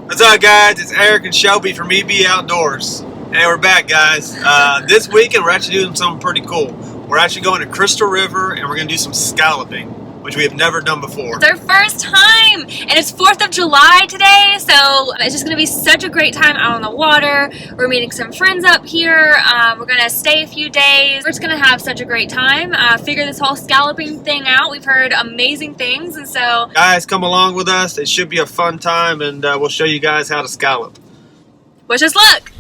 What's up, guys? It's Eric and Shelby from EBOutdoors. Hey, we're back, guys. This weekend we're actually doing something pretty cool. We're actually going to Crystal River and we're going to do some scalloping, which we have never done before. It's our first time, and it's 4th of July today, so it's just going to be such a great time out on the water. We're meeting some friends up here. We're going to stay a few days. We're just going to have such a great time, figure this whole scalloping thing out. We've heard amazing things, and so... Guys, come along with us. It should be a fun time, and we'll show you guys how to scallop. Wish us luck!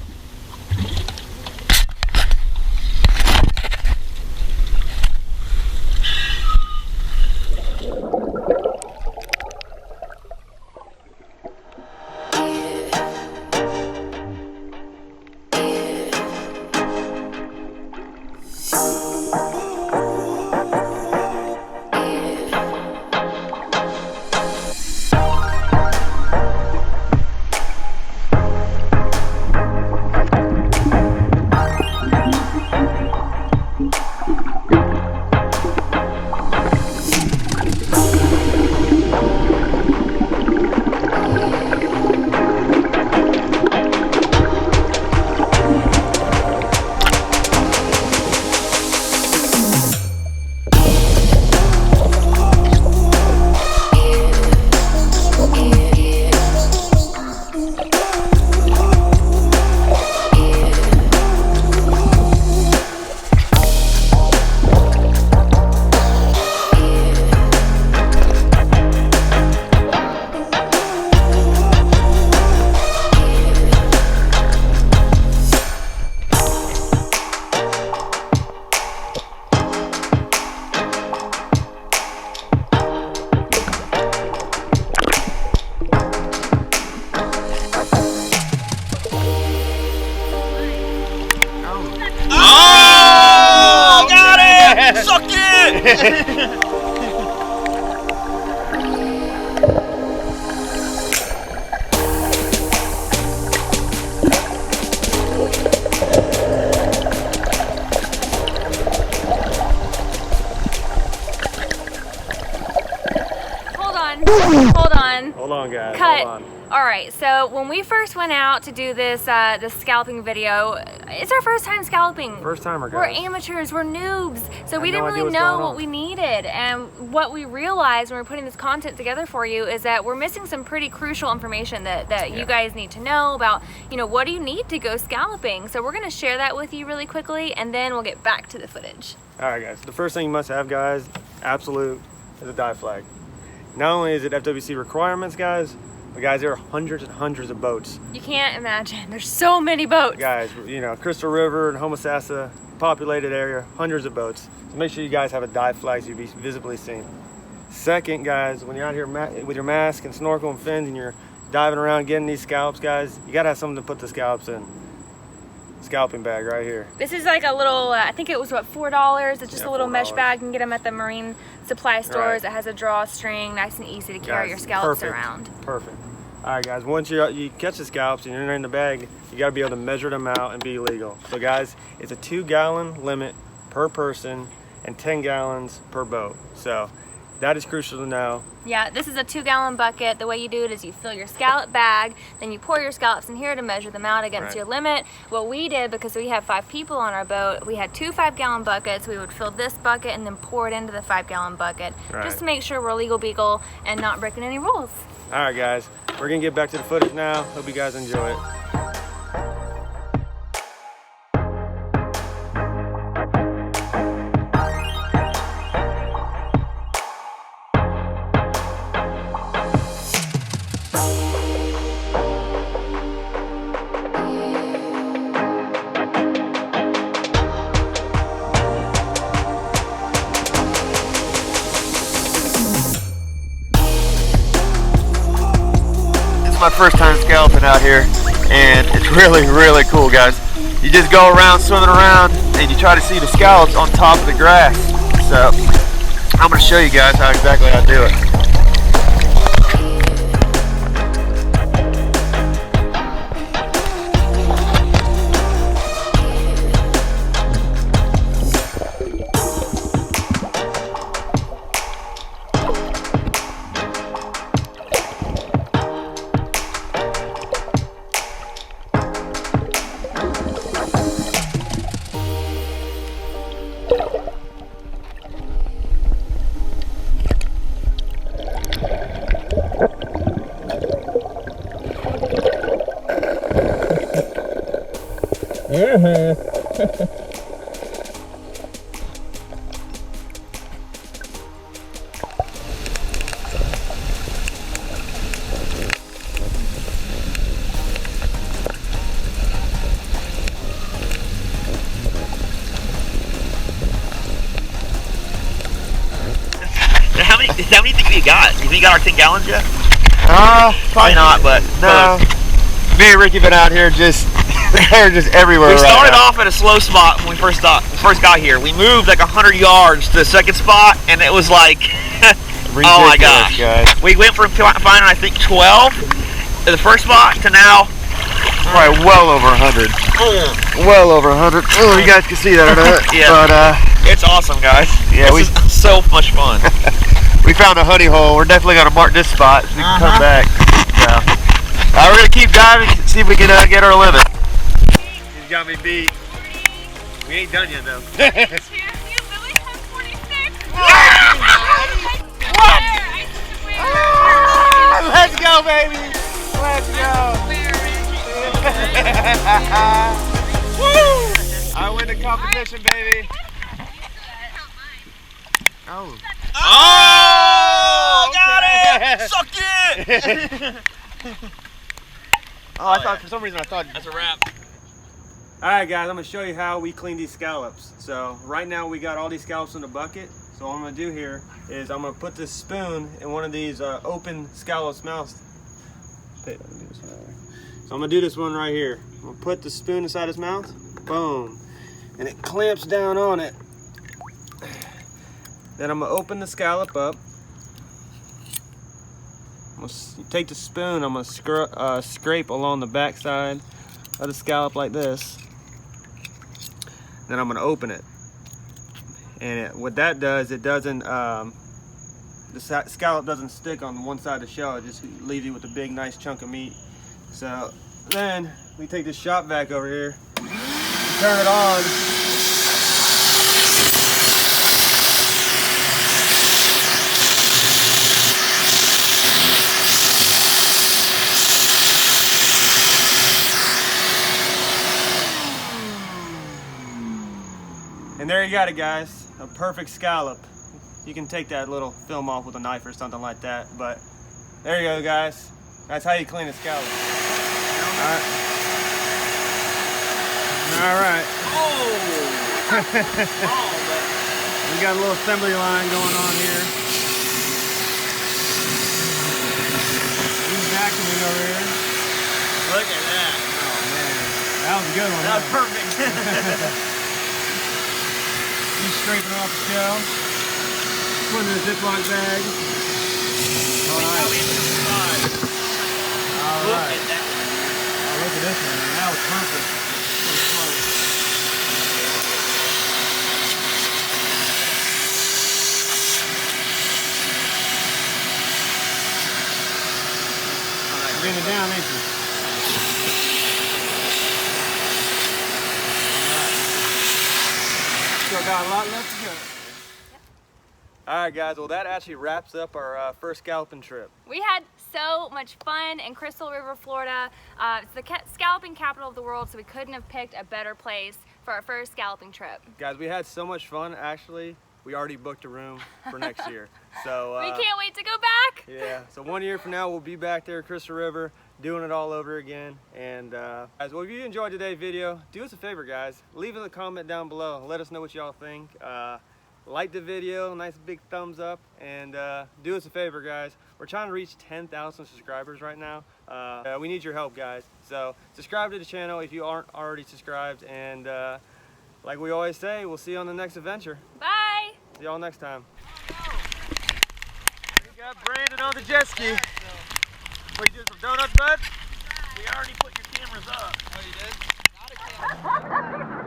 Oh, got it! Suck it! Hold on, guys. Cut. Hold on. All right, so when we first went out to do this scalping video, it's our first time scalping. First timer, guys. We're amateurs, we're noobs, so we didn't really know what we needed. And what we realized when we're putting this content together for you is that we're missing some pretty crucial information that you guys need to know about, you know, what do you need to go scalloping. So we're gonna share that with you really quickly, and then we'll get back to the footage. All right, guys. The first thing you must have, guys, absolute, is a dive flag. Not only is it FWC requirements, guys, but guys, there are hundreds and hundreds of boats. You can't imagine. There's so many boats. Guys, you know, Crystal River and Homosassa, populated area, hundreds of boats. So make sure you guys have a dive flag so you'll be visibly seen. Second, guys, when you're out here with your mask and snorkel and fins and you're diving around getting these scallops, guys, you gotta have something to put the scallops in. Scalping bag right here. This is like a little, I think it was what, $4? It's just a little $4. mesh bag. You can get them at the marine supply stores. Right. It has a drawstring, nice and easy to carry your scallops around. Perfect. All right, guys, once you catch the scallops and you're in the bag, you gotta be able to measure them out and be legal. So guys, it's a 2-gallon limit per person and 10 gallons per boat. So that is crucial to know. Yeah, this is a 2-gallon bucket. The way you do it is you fill your scallop bag, then you pour your scallops in here to measure them out against your limit. What we did, because we had 5 people on our boat, we had 2 5-gallon buckets. We would fill this bucket and then pour it into the 5-gallon bucket, just to make sure we're legal beagle and not breaking any rules. All right, guys, we're gonna get back to the footage now. Hope you guys enjoy it. My first time scalloping out here, and it's really cool, guys. You just go around swimming around and you try to see the scallops on top of the grass. So I'm going to show you guys how exactly I do it. How many do you think we got? You think we got our 10 gallons yet? Probably not, but no. Me and Ricky been out here just they're just everywhere. We started right off at a slow spot when we first got here. We moved like 100 yards to the second spot, and it was like, oh my gosh. Guys. We went from finding I think 12 at the first spot to now probably well over 100. Well over 100. Oh, you guys can see that or not? Yeah. But it's awesome, guys. Yeah, this is so much fun. We found a honey hole. We're definitely gonna mark this spot so we can come back. So, we're gonna keep diving, see if we can get our limit. He's got me beat. We ain't done yet though. Let's go, baby. Let's go. Woo! I win the competition, baby. Oh. Oh, got okay. it! Suck it! Oh, I thought for some reason I thought that's a wrap. All right, guys, I'm gonna show you how we clean these scallops. So right now we got all these scallops in the bucket. So what I'm gonna do here is I'm gonna put this spoon in one of these open scallops mouths. So I'm gonna do this one right here. I'm gonna put the spoon inside his mouth. Boom, and it clamps down on it. Then I'm gonna open the scallop up. I'm gonna take the spoon, I'm gonna scrape along the back side of the scallop like this. Then I'm gonna open it. And what that does, it doesn't, the scallop doesn't stick on one side of the shell, it just leaves you with a big nice chunk of meat. So then we take this shop vac over here, turn it on. And there you got it, guys, a perfect scallop. You can take that little film off with a knife or something like that, but there you go, guys. That's how you clean a scallop. All right. Oh! We got a little assembly line going on here. He's vacuuming over here. Look at that. Oh man, that was a good one. That was perfect. He's scraping off the shell, putting in a Ziploc bag. All right. All right. Look at that one. Oh, look at this one, man. That was perfect. You're getting it down, ain't you? Still got a lot left to go. All right, guys. Well, that actually wraps up our first scalping trip. We had so much fun in Crystal River, Florida. It's the scalloping capital of the world, so we couldn't have picked a better place for our first scalloping trip. Guys, we had so much fun. Actually, we already booked a room for next year. So we can't wait to go back. Yeah. So 1 year from now, we'll be back there at Crystal River, doing it all over again. And guys, well, if you enjoyed today's video, do us a favor, guys. Leave us a comment down below. Let us know what y'all think. Like the video, nice big thumbs up, and do us a favor, guys. We're trying to reach 10,000 subscribers right now. We need your help, guys. So subscribe to the channel if you aren't already subscribed, and like we always say, we'll see you on the next adventure. Bye. See y'all next time. We got Brandon on the jet ski. What, you doing some donuts, bud? We already put your cameras up. Oh, you did? Not a camera.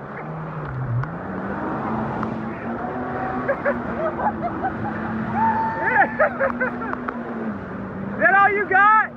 Is that all you got?